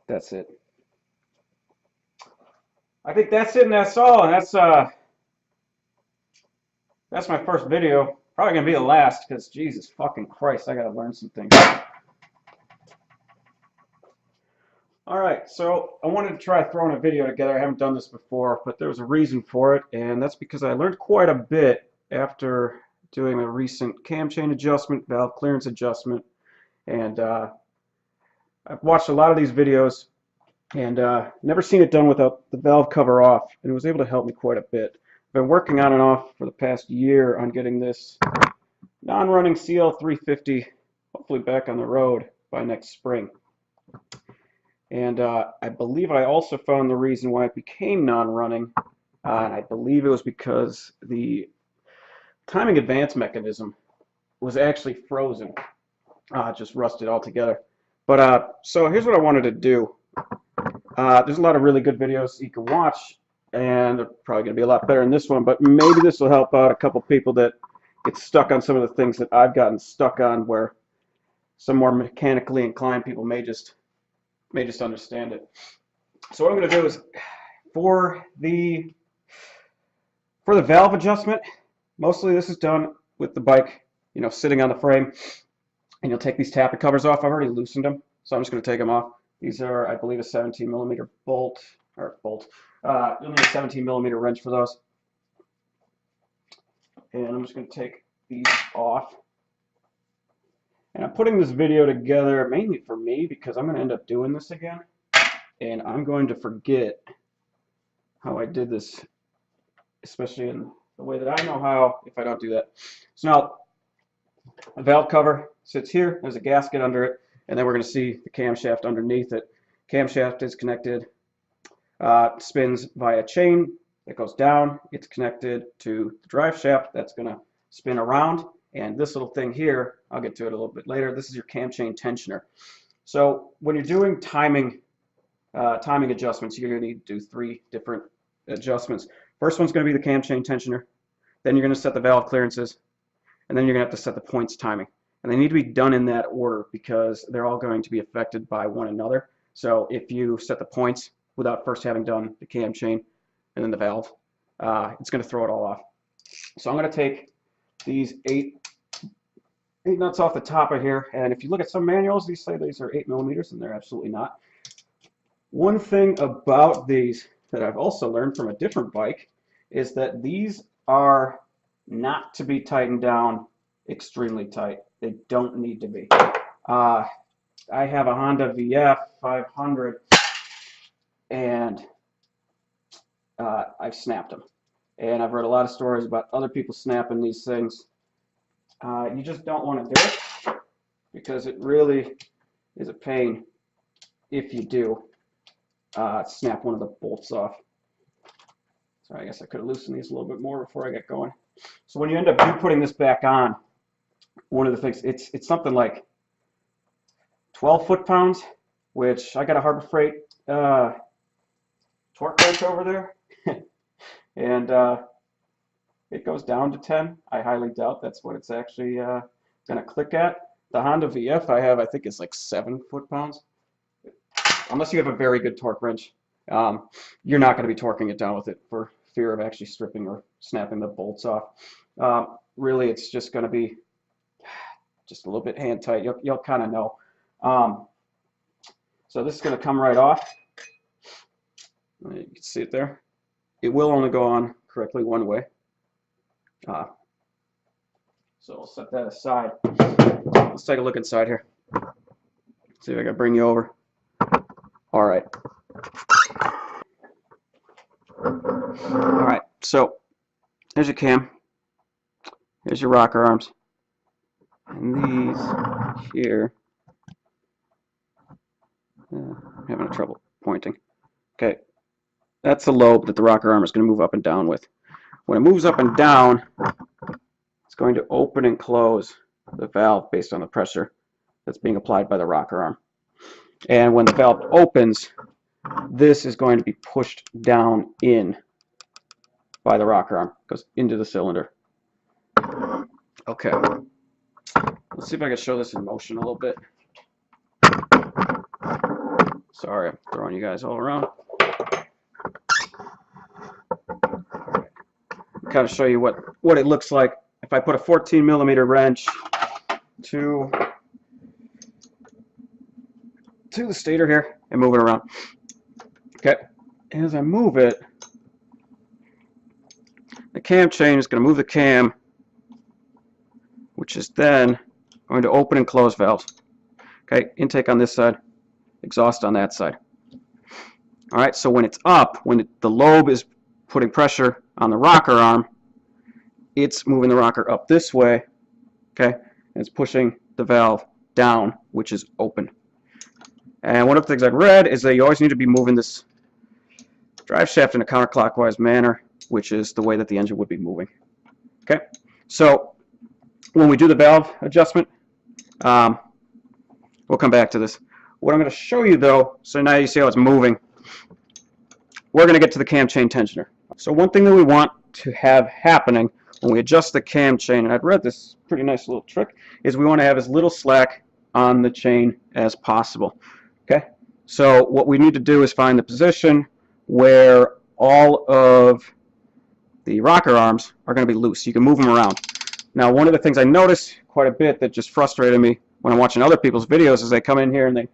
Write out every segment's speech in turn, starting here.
that's it. I think that's it and that's all. And that's my first video. Probably gonna be the last because Jesus fucking Christ, I gotta learn some things. Alright, so I wanted to try throwing a video together. I haven't done this before, but there was a reason for it, and that's because I learned quite a bit after doing a recent cam chain adjustment, valve clearance adjustment, and I've watched a lot of these videos and never seen it done without the valve cover off, and it was able to help me quite a bit. I've been working on and off for the past year on getting this non-running CL350 hopefully back on the road by next spring. And I believe I also found the reason why it became non-running, and I believe it was because the timing advance mechanism was actually frozen, just rusted altogether. But so here's what I wanted to do. There's a lot of really good videos you can watch, and they're probably going to be a lot better than this one, but maybe this will help out a couple people that get stuck on some of the things that I've gotten stuck on, where some more mechanically inclined people may just understand it. So what I'm going to do is, for the valve adjustment, mostly this is done with the bike, you know, sitting on the frame, and you'll take these tappet covers off. I've already loosened them, so I'm just going to take them off. These are, I believe, a 17mm bolt. You'll need a 17mm wrench for those. And I'm just going to take these off. And I'm putting this video together mainly for me because I'm going to end up doing this again. And I'm going to forget how I did this, especially in the way that I know how, if I don't do that. So now, the valve cover sits here. There's a gasket under it. And then we're going to see the camshaft underneath it. Camshaft is connected, spins via chain that goes down. It's connected to the drive shaft that's going to spin around. And this little thing here, I'll get to it a little bit later, this is your cam chain tensioner. So when you're doing timing adjustments, you're going to need to do 3 different adjustments. First one's going to be the cam chain tensioner. Then you're going to set the valve clearances. And then you're going to have to set the points timing. And they need to be done in that order because they're all going to be affected by one another. So if you set the points without first having done the cam chain and then the valve, it's going to throw it all off. So I'm going to take these 8 nuts off the top of here, and if you look at some manuals, these say these are 8mm, and they're absolutely not. One thing about these that I've also learned from a different bike is that these are not to be tightened down extremely tight. They don't need to be. I have a Honda VF 500, and I've snapped them. And I've read a lot of stories about other people snapping these things. You just don't want to do it because it really is a pain if you do snap one of the bolts off. So I guess I could have loosened these a little bit more before I get going. So when you end up putting this back on, one of the things, it's something like 12 foot-pounds, which I got a Harbor Freight torque wrench over there. And it goes down to 10. I highly doubt that's what it's actually going to click at. The Honda VF I have, I think, is like 7 foot-pounds. Unless you have a very good torque wrench, you're not going to be torquing it down with it for fear of actually stripping or snapping the bolts off. Really, it's just going to be just a little bit hand tight. You'll kind of know. So this is going to come right off. You can see it there. It will only go on correctly one way. So we'll set that aside. Let's take a look inside here. See if I can bring you over. All right. All right. So there's your cam. Here's your rocker arms. And these here. I'm having trouble pointing. Okay. That's the lobe that the rocker arm is going to move up and down with. When it moves up and down, it's going to open and close the valve based on the pressure that's being applied by the rocker arm. And when the valve opens, this is going to be pushed down in by the rocker arm. It goes into the cylinder. Okay. Let's see if I can show this in motion a little bit. Sorry, I'm throwing you guys all around. Kind of show you what it looks like if I put a 14mm wrench to the stator here and move it around. Okay, as I move it, the cam chain is going to move the cam, which is then going to open and close valves. Okay, intake on this side, exhaust on that side. All right, so when it's up, when the lobe is putting pressure on the rocker arm, it's moving the rocker up this way, okay, and it's pushing the valve down, which is open. And one of the things I've read is that you always need to be moving this drive shaft in a counterclockwise manner, which is the way that the engine would be moving. Okay, so when we do the valve adjustment, we'll come back to this. What I'm going to show you though, so now you see how it's moving, we're going to get to the cam chain tensioner. So one thing that we want to have happening when we adjust the cam chain, and I've read this pretty nice little trick, is we want to have as little slack on the chain as possible. Okay, so what we need to do is find the position where all of the rocker arms are going to be loose. You can move them around. Now, one of the things I noticed quite a bit that just frustrated me when I'm watching other people's videos is they come in here and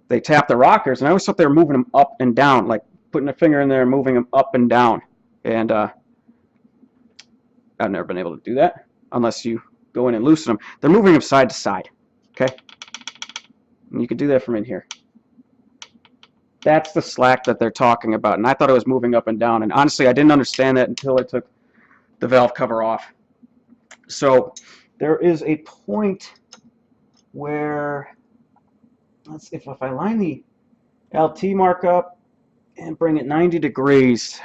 they tap the rockers, and I always thought they were moving them up and down, like putting a finger in there and moving them up and down. And I've never been able to do that unless you go in and loosen them. They're moving them side to side. Okay, and you can do that from in here. That's the slack that they're talking about, and I thought it was moving up and down, and honestly I didn't understand that until I took the valve cover off. So there is a point where, let's see, if I line the LT mark up and bring it 90 degrees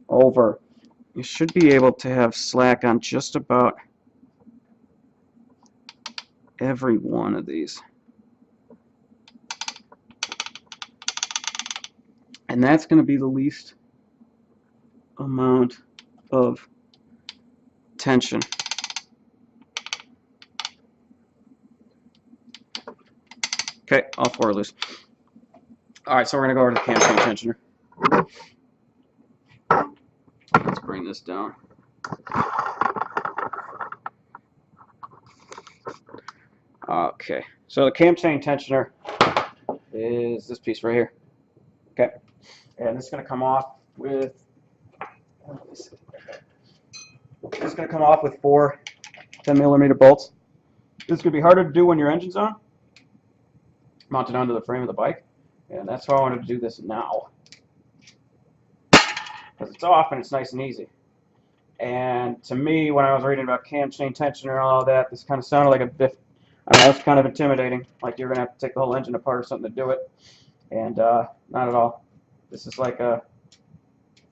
over, you should be able to have slack on just about every one of these. And that's going to be the least amount of tension. Okay, all four are loose. All right, so we're going to go over to the cam chain tensioner. Let's bring this down. Okay, so the cam chain tensioner is this piece right here. Okay, and it's going to come off with, it's going to come off with 4 10mm bolts. This is going to be harder to do when your engine's on, mounted onto the frame of the bike, and that's why I wanted to do this now, because it's off and it's nice and easy. And to me, when I was reading about cam chain tensioner and all that, this kind of sounded like a bit, I don't know, it's kind of intimidating, like you're going to have to take the whole engine apart or something to do it. And not at all. This is like a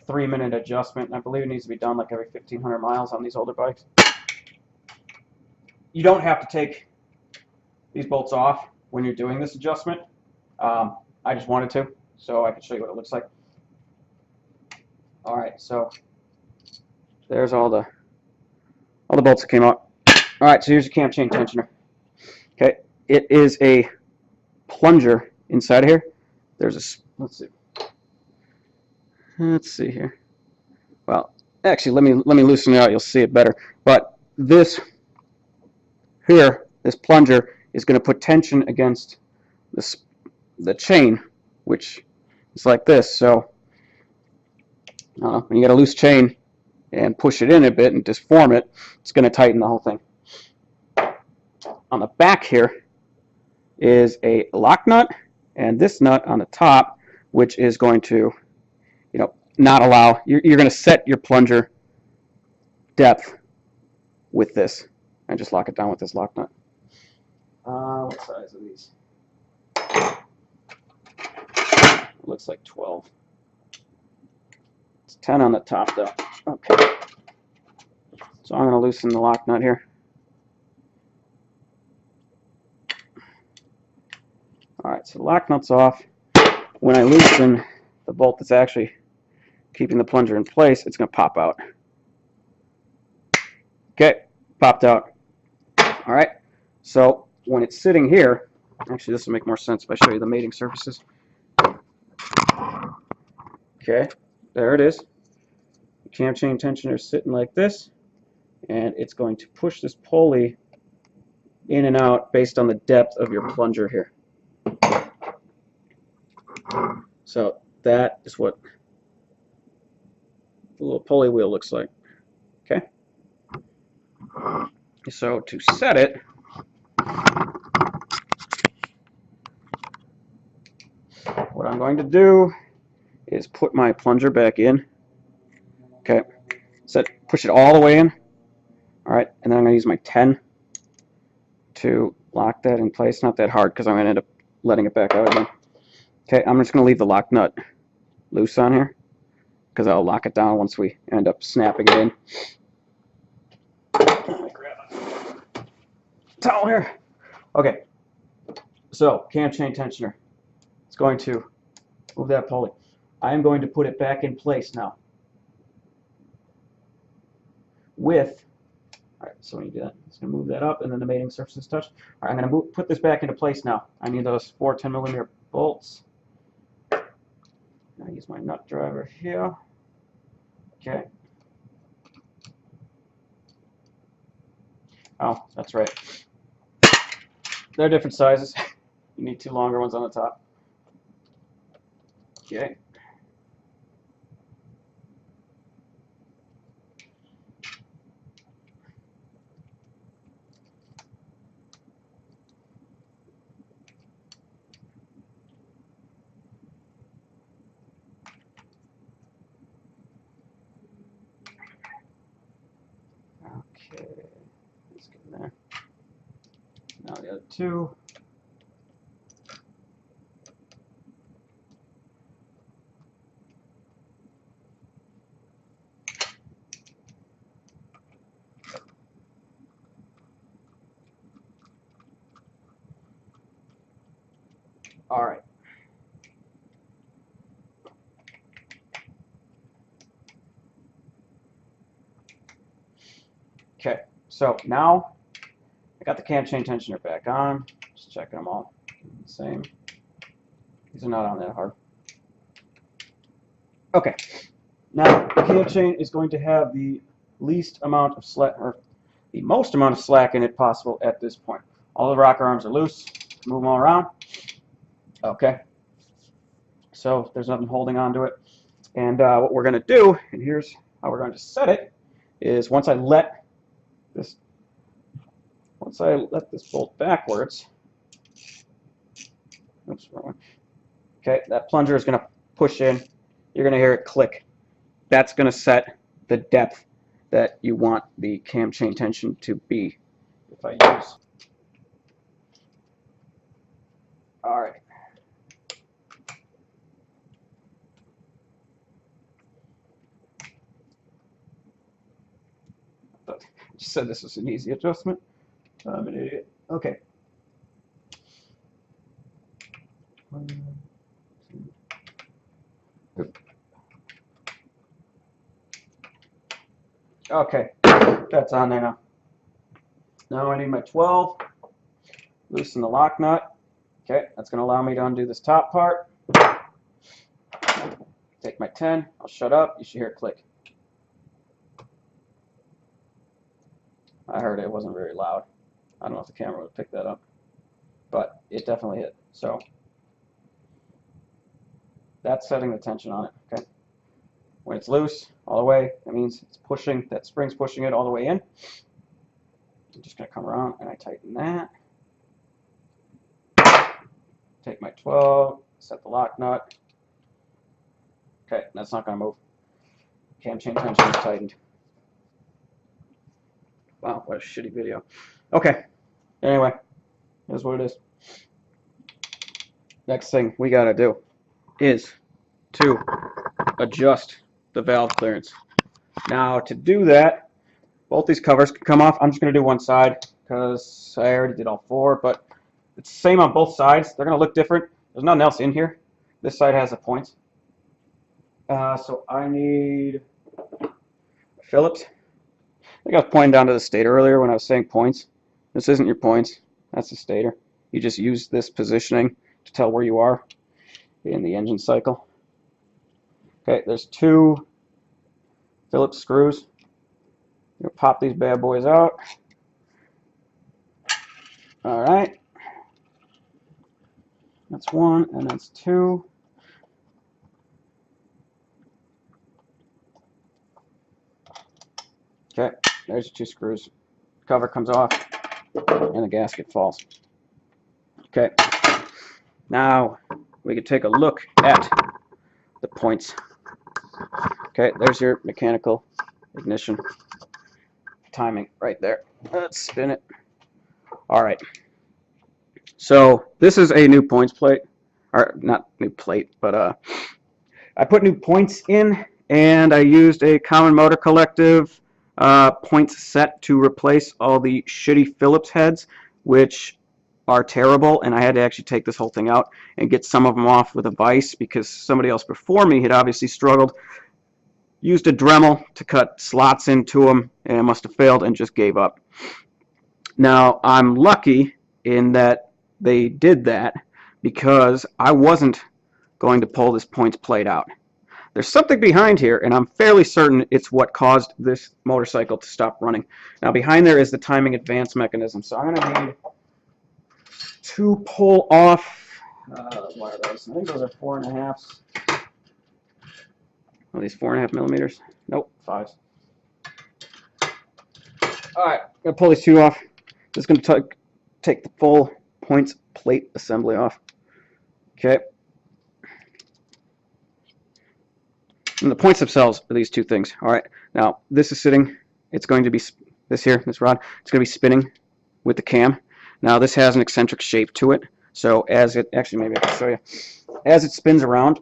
3-minute adjustment, and I believe it needs to be done like every 1,500 miles on these older bikes. You don't have to take these bolts off when you're doing this adjustment. I just wanted to, so I can show you what it looks like. All right, so there's all the bolts that came out. All right, so here's your cam chain tensioner. Okay, it is a plunger inside of here. There's a, let's see here. Well, actually, let me loosen it out. You'll see it better. But this here, this plunger is going to put tension against the chain, which is like this. So when you got a loose chain and push it in a bit and disform it, it's going to tighten the whole thing. On the back here is a lock nut, and this nut on the top, which is going to, not allow, you're going to set your plunger depth with this, and just lock it down with this lock nut. What size are these? It looks like 12. It's 10 on the top though. Okay. So I'm going to loosen the lock nut here. Alright, so the lock nut's off. When I loosen the bolt that's actually keeping the plunger in place, it's going to pop out. Okay, popped out. Alright, so when it's sitting here, Actually, this will make more sense if I show you the mating surfaces. Okay, there it is. The cam chain tensioner is sitting like this, and it's going to push this pulley in and out based on the depth of your plunger here. So that is what the little pulley wheel looks like. Okay. So to set it, what I'm going to do is put my plunger back in. Okay. Push it all the way in. All right, and then I'm going to use my 10 to lock that in place. Not that hard because I'm going to end up letting it back out again. Okay, I'm just going to leave the lock nut loose on here because I'll lock it down once we end up snapping it in. Let me grab a towel here. Okay, so cam chain tensioner. It's going to move that pulley. I am going to put it back in place now. With, all right, so when you do that, it's going to move that up, and then the mating surfaces touch. All right, I'm going to put this back into place now. I need those 4 10mm bolts. I use my nut driver here. Okay. Oh, that's right. They're different sizes. You need 2 longer ones on the top. Okay. Okay. Let's get in there. Now the other 2. All right. Okay, so now I got the cam chain tensioner back on. Just checking them all. Same. These are not on that hard. Okay, now the cam chain is going to have the least amount of slack, or the most amount of slack in it possible at this point. All the rocker arms are loose. Move them all around. Okay, so there's nothing holding on to it. And what we're going to do, and here's how we're going to set it, is once I let this bolt backwards, oops, wrong one. Okay, that plunger is going to push in. You're going to hear it click. That's going to set the depth that you want the cam chain tension to be. If I use, all right. I just said this was an easy adjustment. I'm an idiot. Okay. 1, 2. Okay, that's on there now. Now I need my 12. Loosen the lock nut. Okay, that's going to allow me to undo this top part. Take my 10. I'll shut up. You should hear it click. I heard it wasn't very loud. I don't know if the camera would pick that up, but it definitely hit. So that's setting the tension on it. Okay. When it's loose all the way, that means it's pushing. That spring's pushing it all the way in. I'm just going to come around and I tighten that. Take my 12, set the lock nut. Okay, that's not going to move. Cam chain tension is tightened. Wow, what a shitty video. Okay, anyway, here's what it is. Next thing we got to do is to adjust the valve clearance. Now, to do that, both these covers can come off. I'm just going to do one side because I already did all 4, but it's the same on both sides. They're going to look different. There's nothing else in here. This side has the points. So I need Phillips. I think I was pointing down to the stator earlier when I was saying points. This isn't your points. That's the stator. You just use this positioning to tell where you are in the engine cycle. Okay, there's 2 Phillips screws. You'll pop these bad boys out. All right. That's 1, and that's 2. Okay, there's your 2 screws. Cover comes off, and the gasket falls. Okay, now we can take a look at the points. Okay, there's your mechanical ignition timing right there. Let's spin it. All right. So this is a new points plate, or not new plate, but I put new points in, and I used a Common Motor Collective points set to replace all the shitty Phillips heads, which are terrible, and I had to actually take this whole thing out and get some of them off with a vise because somebody else before me had obviously struggled. Used a Dremel to cut slots into them, and it must have failed and just gave up. Now, I'm lucky in that they did that because I wasn't going to pull this points plate out. There's something behind here, and I'm fairly certain it's what caused this motorcycle to stop running. Now, behind there is the timing advance mechanism, so I'm going to need to pull off, what are those? I think those are 4.5s. Are these 4.5 millimeters? Nope, 5s. Alright, I'm going to pull these 2 off. Just going to take the full points plate assembly off. Okay. And the points themselves are these 2 things. Alright, now this is sitting, it's going to be, this rod, it's going to be spinning with the cam. Now this has an eccentric shape to it, so as it, actually maybe I can show you, as it spins around,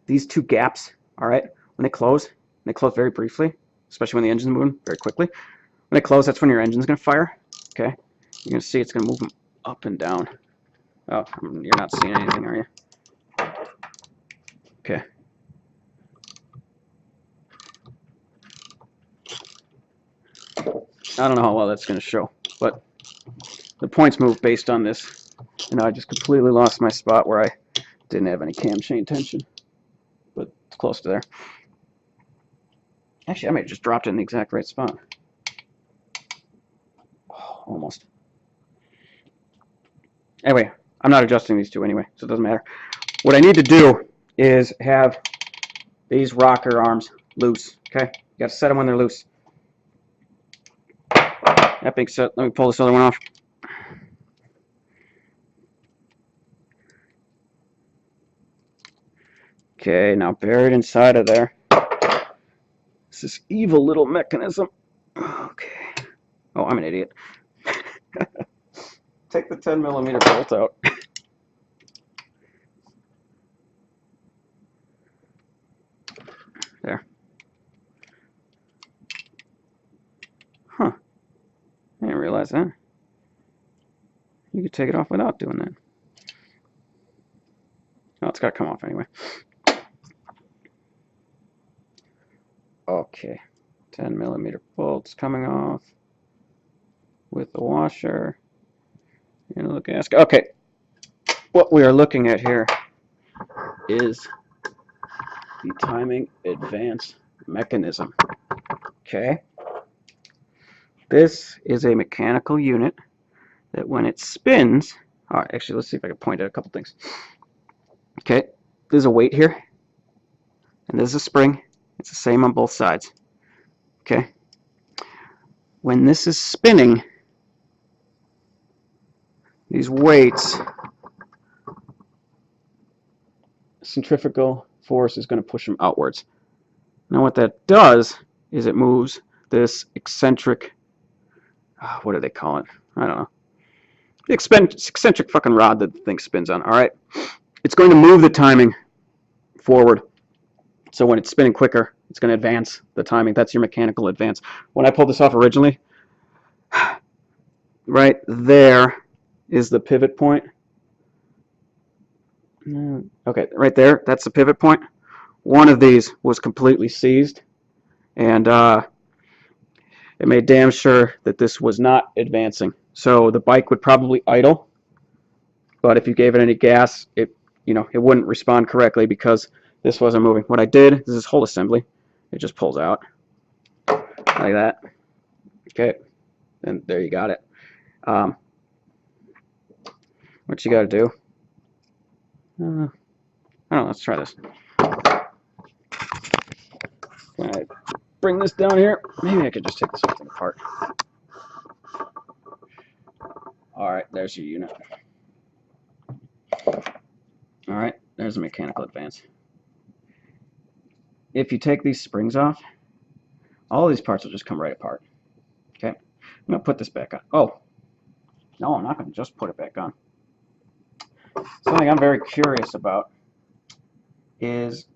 these 2 gaps, alright, when they close very briefly, especially when the engine's moving very quickly. When they close, that's when your engine's going to fire. Okay, you're going to see it's going to move them up and down. Oh, you're not seeing anything, are you? Okay. I don't know how well that's going to show, but the points move based on this. And I just completely lost my spot where I didn't have any cam chain tension, but it's close to there. Actually, I may have just dropped it in the exact right spot. Oh, almost. Anyway, I'm not adjusting these 2 anyway, so it doesn't matter. What I need to do is have these rocker arms loose. Okay, you got to set them when they're loose. That being said, let me pull this other one off. Okay, now buried inside of there is this evil little mechanism. Okay. Oh, I'm an idiot. Take the 10 millimeter bolt out. There. Huh. I didn't realize that. You could take it off without doing that. Oh, it's got to come off anyway. Okay. 10 millimeter bolts coming off with the washer and the gasket. Okay. What we are looking at here is the timing advance mechanism. Okay. This is a mechanical unit that when it spins, all right, actually, let's see if I can point at a couple things. Okay, there's a weight here, and there's a spring. It's the same on both sides. Okay. When this is spinning, these weights, centrifugal force is going to push them outwards. Now what that does is it moves this eccentric, what do they call it? I don't know. The eccentric fucking rod that the thing spins on. All right. It's going to move the timing forward. So when it's spinning quicker, it's going to advance the timing. That's your mechanical advance. When I pulled this off originally, right there is the pivot point. Okay, right there, that's the pivot point. One of these was completely seized, and it made damn sure that this was not advancing. So the bike would probably idle, but if you gave it any gas, it wouldn't respond correctly because this wasn't moving. What I did is this whole assembly, it just pulls out like that. Okay, and there you got it. What you got to do? I don't know. Let's try this. Can I bring this down here? Maybe I could just take this whole thing apart. All right, there's your unit. All right, there's a mechanical advance. If you take these springs off, all these parts will just come right apart. Okay, I'm gonna put this back on. Oh, no, I'm not gonna just put it back on. Something I'm very curious about is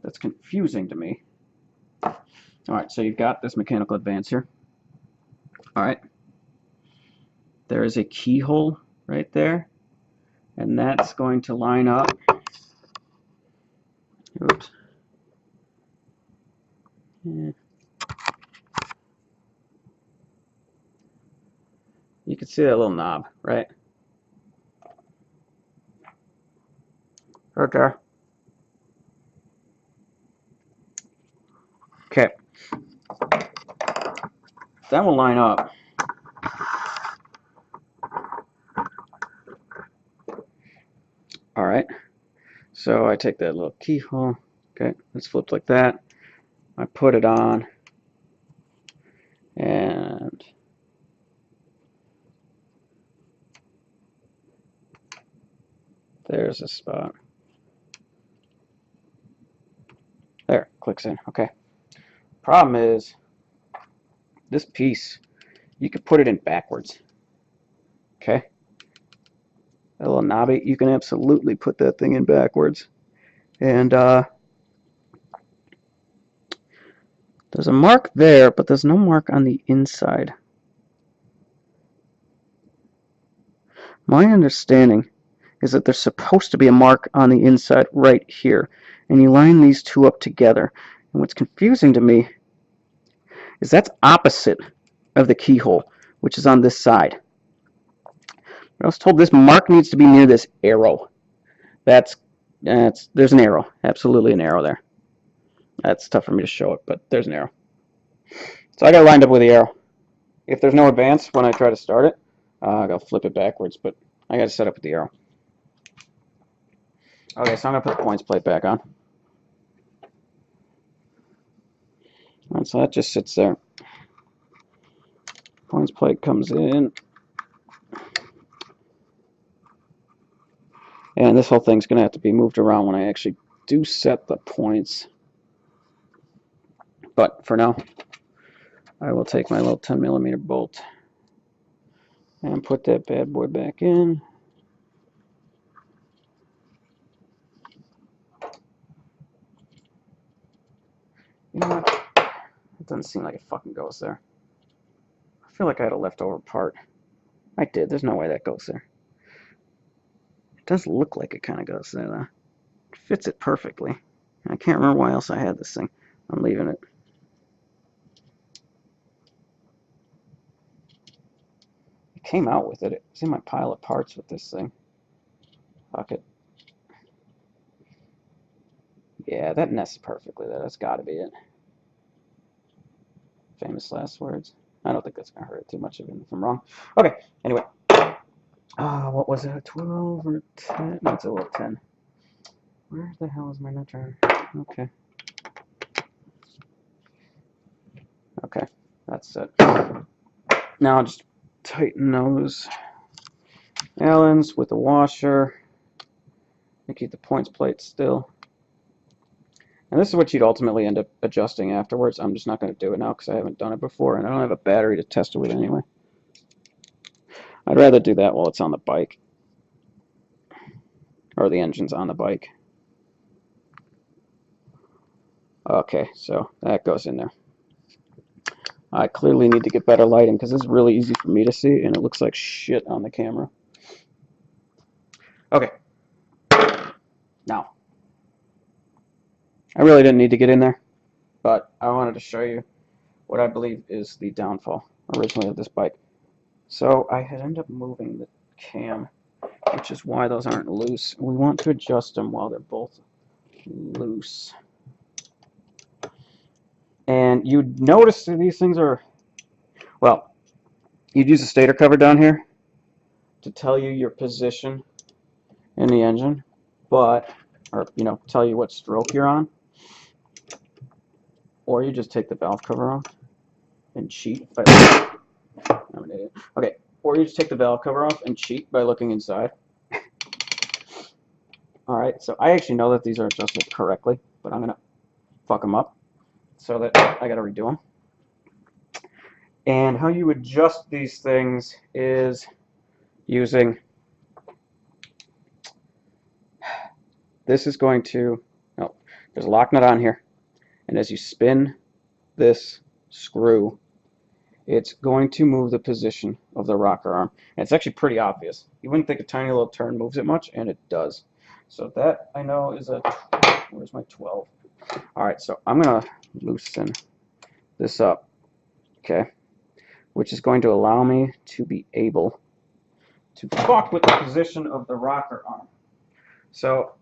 that's confusing to me. All right, so you've got this mechanical advance here. All right, there is a keyhole right there, and that's going to line up. Oops. Yeah. You can see that little knob, right? Right there. Okay. That will line up. All right. So I take that little keyhole. Okay, it's flipped like that. I put it on, and there's a spot. There, clicks in. Okay. Problem is, this piece, you could put it in backwards. Okay. That little knobby, you can absolutely put that thing in backwards. And there's a mark there, but there's no mark on the inside. My understanding is that there's supposed to be a mark on the inside right here. And you line these two up together. And what's confusing to me is that's opposite of the keyhole, which is on this side. I was told this mark needs to be near this arrow. There's an arrow, absolutely an arrow there. That's tough for me to show it, but there's an arrow. So I got it lined up with the arrow. If there's no advance when I try to start it, I gotta flip it backwards, but I got to set up with the arrow. Okay, so I'm gonna put the points plate back on. All right, so that just sits there. Points plate comes in. And this whole thing's going to have to be moved around when I actually do set the points. But for now, I will take my little 10mm bolt and put that bad boy back in. You know what? It doesn't seem like it fucking goes there. I feel like I had a leftover part. I did. There's no way that goes there. It does look like it kind of goes there, though. It fits it perfectly. I can't remember why else I had this thing. I'm leaving it. It came out with it. It's in my pile of parts with this thing. Fuck it. Yeah, that nests perfectly there. That's got to be it. Famous last words. I don't think that's going to hurt too much if I'm wrong. Okay, anyway. What was it? 12 or 10? No, it's a little 10. Where the hell is my nutter? Okay. Okay, that's it. Now I'll just tighten those Allens with the washer and keep the points plate still. And this is what you'd ultimately end up adjusting afterwards. I'm just not going to do it now because I haven't done it before, and I don't have a battery to test it with anyway. I'd rather do that while it's on the bike, or the engine's on the bike. Okay, so that goes in there. I clearly need to get better lighting because this is really easy for me to see, and it looks like shit on the camera. Okay. Now, I really didn't need to get in there, but I wanted to show you what I believe is the downfall originally of this bike. So I had ended up moving the cam, which is why those aren't loose. We want to adjust them while they're both loose. And you'd notice that these things are, well, you'd use a stator cover down here to tell you your position in the engine, but, or, you know, tell you what stroke you're on. Or you just take the valve cover off and cheat. I'm an idiot. Okay, or you just take the valve cover off and cheat by looking inside. Alright, so I actually know that these are adjusted correctly, but I'm going to fuck them up so that I got to redo them. And how you adjust these things is using, this is going to, no, there's a lock nut on here, and as you spin this screw, it's going to move the position of the rocker arm. And it's actually pretty obvious. You wouldn't think a tiny little turn moves it much, and it does. So that, I know, is a, where's my 12? Alright, so I'm going to loosen this up, okay, which is going to allow me to be able to fuck with the position of the rocker arm. So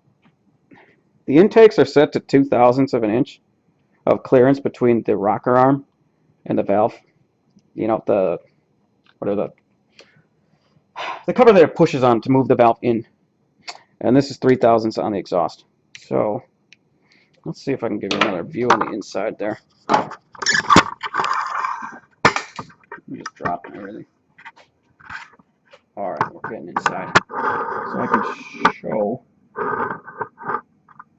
the intakes are set to 0.02 of an inch of clearance between the rocker arm and the valve. You know, the cover that it pushes on to move the valve in. And this is 0.03 on the exhaust. So let's see if I can give you another view on the inside there. Let me just drop everything. Alright, we're getting inside. So I can show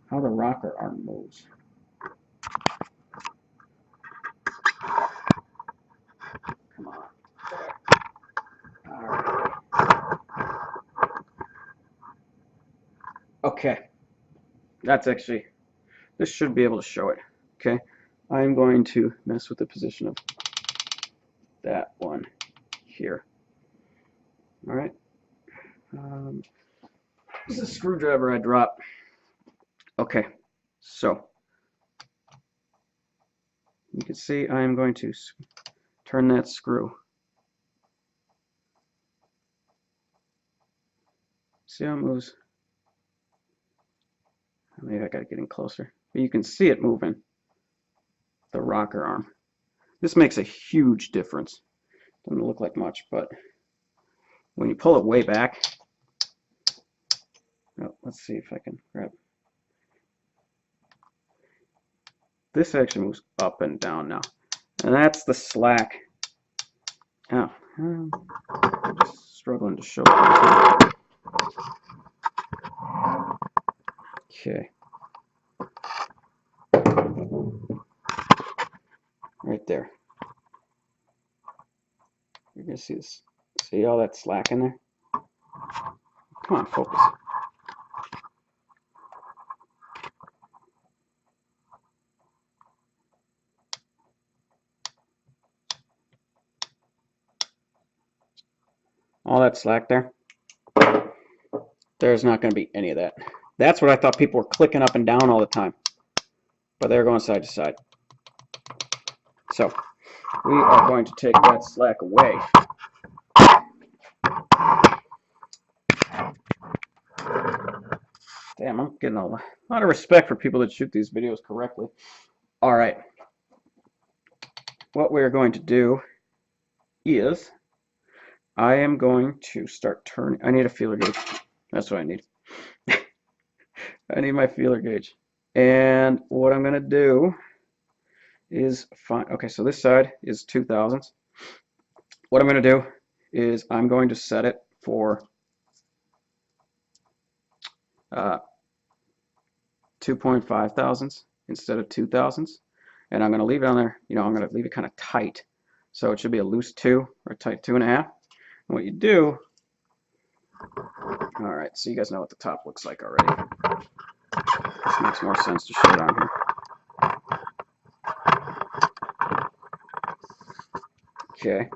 how the rocker arm moves. Come on. Alright. Okay. That's actually, this should be able to show it. Okay. I'm going to mess with the position of that one here. Alright. This is a screwdriver I dropped. Okay. So you can see I am going to turn that screw. See how it moves? Maybe I gotta get in closer. But you can see it moving, the rocker arm. This makes a huge difference. Doesn't look like much, but when you pull it way back, oh, let's see if I can grab. This actually moves up and down now. And that's the slack. Oh, I'm just struggling to show it. Okay. Right there. You're going to see this. See all that slack in there? Come on, focus. All that slack there? There's not going to be any of that. That's what I thought people were clicking up and down all the time. But they're going side to side. So, we are going to take that slack away. Damn, I'm getting a lot of respect for people that shoot these videos correctly. Alright. What we're going to do is I am going to start turning. I need a feeler gauge. That's what I need. I need my feeler gauge. And what I'm going to do is find, okay, so this side is 0.02. What I'm going to do is I'm going to set it for 2.5 thousandths instead of 2,000ths. And I'm going to leave it on there, you know, I'm going to leave it kind of tight. So it should be a loose 2 or a tight 2.5. And what you do, all right, so you guys know what the top looks like already. This makes more sense to show it on here. Okay.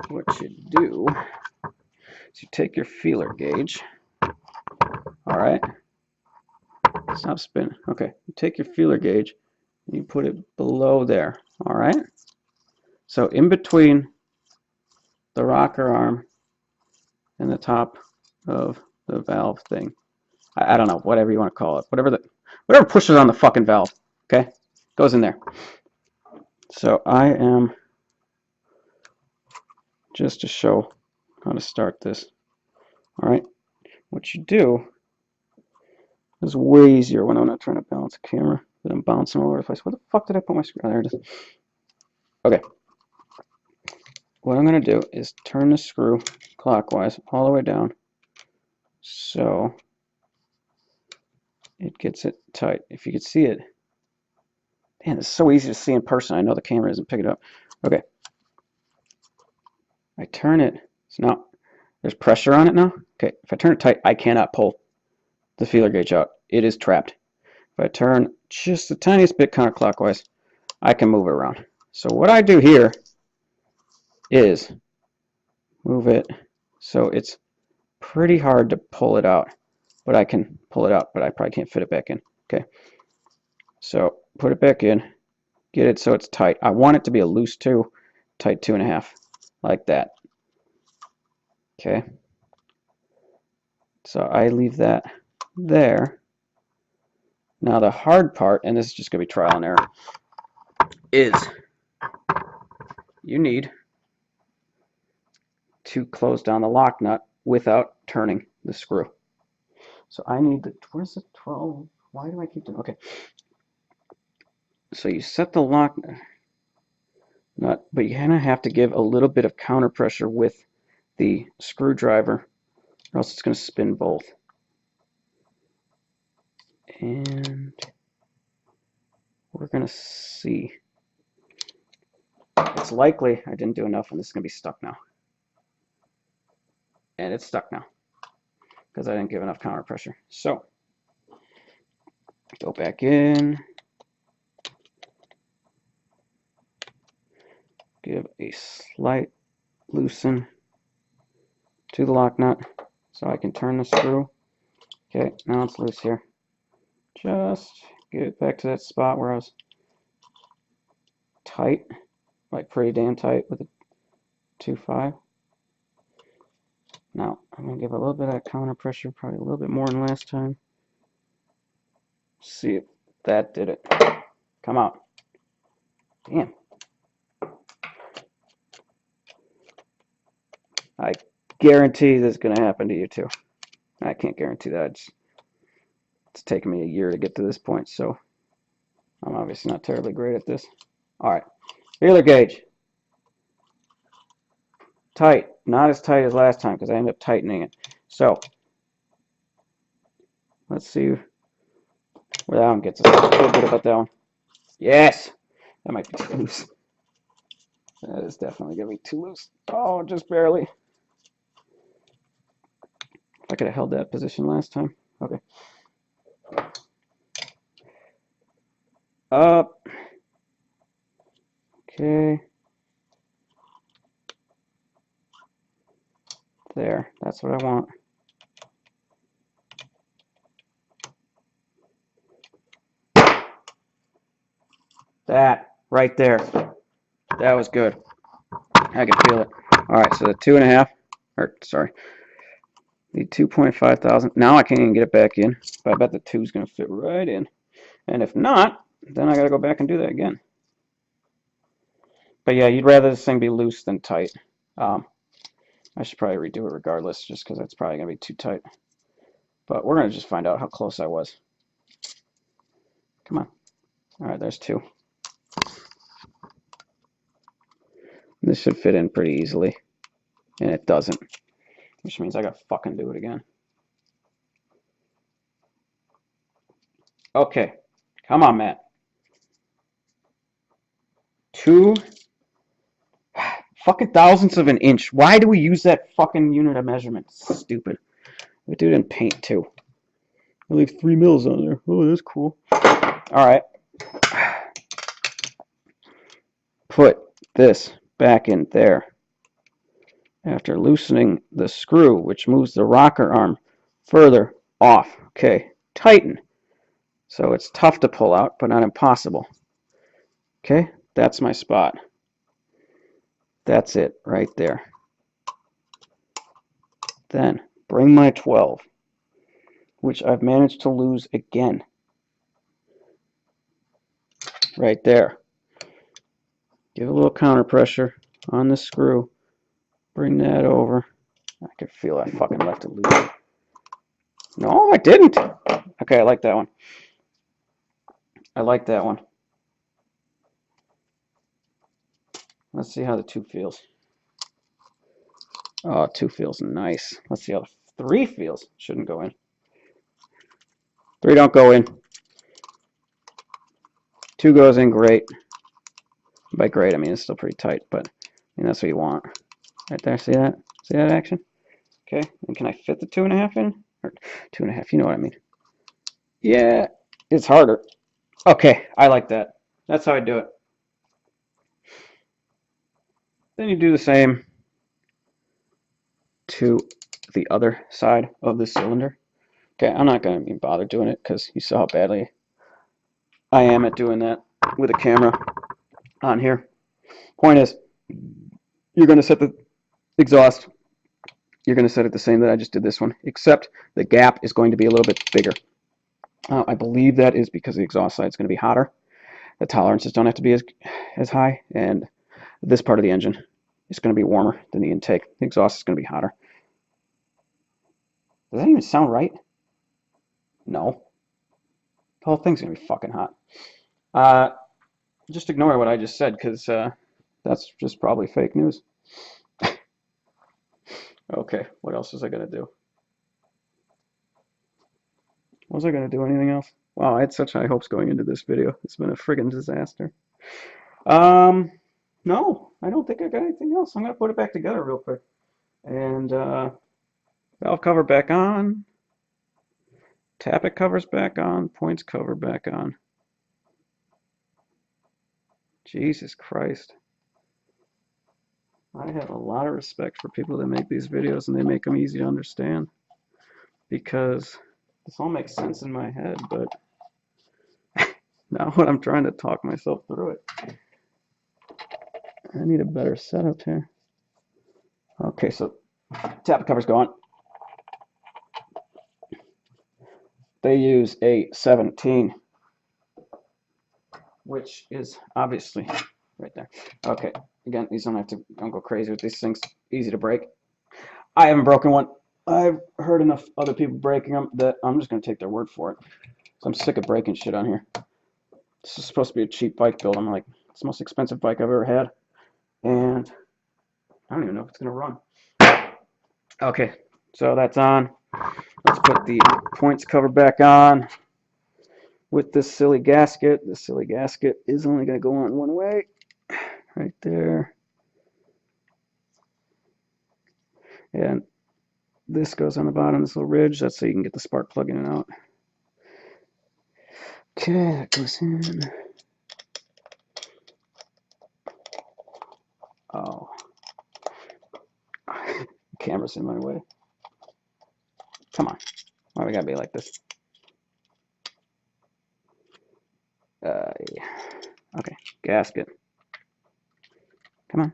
What you do is you take your feeler gauge. All right. Stop spinning. Okay. You take your feeler gauge and you put it below there. All right. So in between the rocker arm and the top of the valve thing. I don't know, whatever you want to call it. Whatever pushes on the fucking valve, okay? Goes in there. So I am, just to show how to start this. All right, what you do is way easier when I'm not trying to balance the camera, that I'm bouncing all over the place. Where the fuck did I put my screw? Oh, there it is. Okay. What I'm going to do is turn the screw clockwise all the way down so it gets it tight. If you could see it. Man, it's so easy to see in person. I know the camera isn't picking it up. Okay. I turn it. So now there's pressure on it now. Okay. If I turn it tight, I cannot pull the feeler gauge out. It is trapped. If I turn just the tiniest bit counterclockwise, I can move it around. So what I do here is move it so it's pretty hard to pull it out, but I can pull it out, but I probably can't fit it back in. Okay, so put it back in, get it so it's tight. I want it to be a loose 2, tight 2.5, like that. Okay, so I leave that there. Now the hard part, and this is just going to be trial and error, is you need to close down the lock nut without turning the screw. So I need the, where's the 12? Why do I keep doing, okay. So you set the lock nut, but you're gonna have to give a little bit of counter pressure with the screwdriver, or else it's gonna spin both. And we're gonna see. It's likely I didn't do enough, and this is gonna be stuck now. And it's stuck now because I didn't give enough counter pressure. So go back in, give a slight loosen to the lock nut so I can turn the screw. Okay, now it's loose here. Just get it back to that spot where I was tight, like pretty damn tight with a 2.5. Now I'm gonna give a little bit of counter pressure, probably a little bit more than last time. See if that did it. Come out. Damn. I guarantee this is gonna happen to you too. I can't guarantee that. It's taken me a year to get to this point, so I'm obviously not terribly great at this. All right, feeler gauge. Tight, not as tight as last time because I ended up tightening it. So let's see where that one gets us. I feel good about that one. Yes, that might be too loose. That is definitely gonna be too loose. Oh, just barely. If I could have held that position last time. Okay. Up. Okay. There, that's what I want. That right there. That was good. I can feel it. All right, so the 2.5, or sorry, the 2.5 thousand. Now I can't even get it back in, but I bet the 2 is going to fit right in. And if not, then I got to go back and do that again. But yeah, you'd rather this thing be loose than tight. I should probably redo it regardless, just because it's probably going to be too tight. But we're going to just find out how close I was. Come on. All right, there's 2. This should fit in pretty easily. And it doesn't. Which means I got to fucking do it again. Okay. Come on, Matt. 2 fucking thousandths of an inch. Why do we use that fucking unit of measurement? Stupid. We do it in paint too. I leave 3 mils on there. Oh, that's cool. All right. Put this back in there. After loosening the screw, which moves the rocker arm further off. Okay. Tighten. So it's tough to pull out, but not impossible. Okay. That's my spot. That's it right there. Then bring my 12, which I've managed to lose again. Right there. Give a little counter pressure on the screw. Bring that over. I can feel I fucking left it loose. No, I didn't. Okay, I like that one. I like that one. Let's see how the 2 feels. Oh, 2 feels nice. Let's see how the 3 feels. Shouldn't go in. 3 don't go in. 2 goes in great. By great, I mean it's still pretty tight, but I mean that's what you want. Right there, see that? See that action? Okay, and can I fit the 2.5 in? Or 2.5, you know what I mean. Yeah, it's harder. Okay, I like that. That's how I do it. Then you do the same to the other side of the cylinder. Okay, I'm not going to even bother doing it because you saw how badly I am at doing that with a camera on here. Point is, you're going to set the exhaust. You're going to set it the same that I just did this one, except the gap is going to be a little bit bigger. I believe that is because the exhaust side is going to be hotter. The tolerances don't have to be as high, and this part of the engine is going to be warmer than the intake. The exhaust is going to be hotter. Does that even sound right? No. The whole thing's going to be fucking hot. Just ignore what I just said, because that's just probably fake news. Okay, what else was I going to do? Was I going to do anything else? Wow, I had such high hopes going into this video. It's been a friggin' disaster. No, I don't think I got anything else. I'm going to put it back together real quick. And valve cover back on. Tappet covers back on. Points cover back on. Jesus Christ. I have a lot of respect for people that make these videos and they make them easy to understand. Because this all makes sense in my head, but now when I'm trying to talk myself through it, I need a better setup here. Okay, so tappet covers go on. They use a 17, which is obviously right there. Okay, again, these don't go crazy with these things. Easy to break. I haven't broken one. I've heard enough other people breaking them that I'm just going to take their word for it. So I'm sick of breaking shit on here. This is supposed to be a cheap bike build. I'm like, it's the most expensive bike I've ever had. And I don't even know if it's going to run. Okay, so that's on. Let's put the points cover back on with this silly gasket. This silly gasket is only going to go on one way. Right there. And this goes on the bottom, this little ridge. That's so you can get the spark plug in and out. Okay, that goes in. Oh. The camera's in my way. Come on. Why we gotta be like this? Yeah. Okay, gasket. Come on.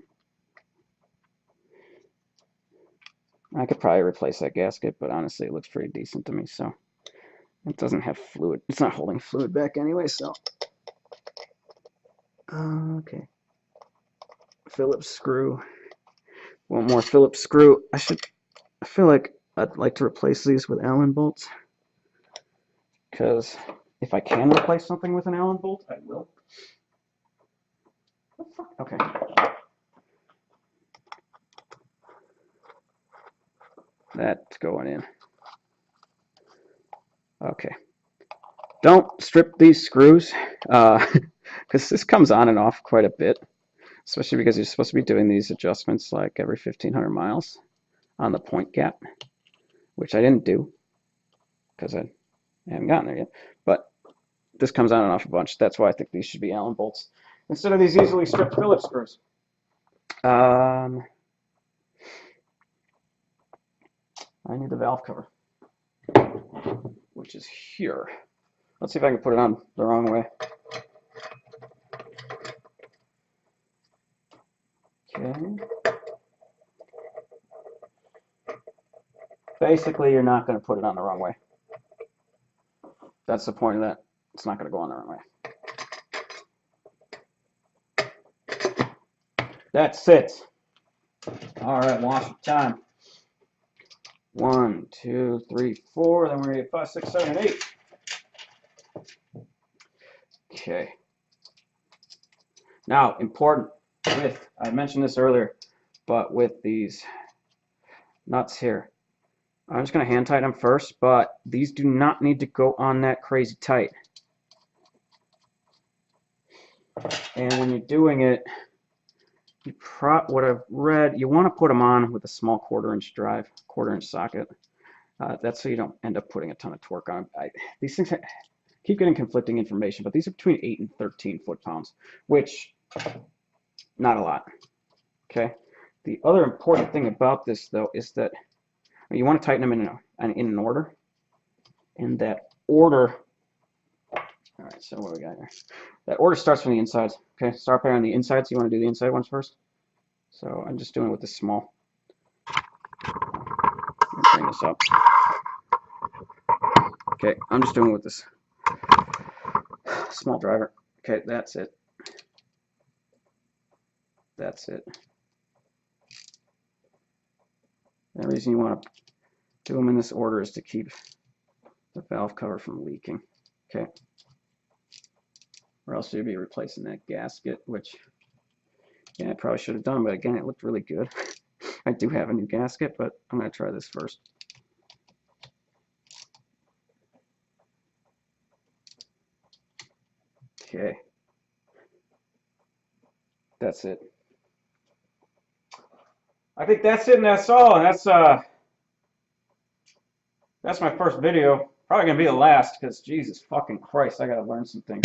I could probably replace that gasket, but honestly, it looks pretty decent to me, so. It doesn't have fluid. It's not holding fluid back anyway, so. Okay. Phillips screw. One more Phillips screw. I feel like I'd like to replace these with Allen bolts. Because if I can replace something with an Allen bolt, I will. Okay. That's going in. Okay. Don't strip these screws, because this comes on and off quite a bit, especially because you're supposed to be doing these adjustments like every 1,500 miles on the point gap, which I didn't do because I haven't gotten there yet. But this comes on and off a bunch. That's why I think these should be Allen bolts instead of these easily stripped Phillips screws. I need the valve cover, which is here. Let's see if I can put it on the wrong way. Okay. Basically, you're not going to put it on the wrong way. That's the point of that. It's not going to go on the wrong way. That's it. All right, wash time. 1, 2, 3, 4. Then we're going to get 5, 6, 7, and 8. Okay. Now, important with, I mentioned this earlier, but with these nuts here, I'm just going to hand tighten them first, but these do not need to go on that crazy tight. And when you're doing it, you what I've read, you want to put them on with a small 1/4-inch drive, 1/4-inch socket. That's so you don't end up putting a ton of torque on them. These things keep getting conflicting information, but these are between 8 and 13 foot-pounds, which not a lot. Okay. The other important thing about this, though, is that you want to tighten them in an order. And that order, all right, so what do we got here? That order starts from the insides. Okay, start by on the insides. You want to do the inside ones first. So I'm just doing it with this small. Bring this up. Okay, I'm just doing it with this small driver. Okay, that's it. That's it. The reason you want to do them in this order is to keep the valve cover from leaking. Okay. Or else you'd be replacing that gasket, which, yeah, I probably should have done, but again, it looked really good. I do have a new gasket, but I'm going to try this first. Okay. That's it. I think that's it and that's all. That's my first video. Probably going to be the last because, Jesus fucking Christ, I got to learn some things.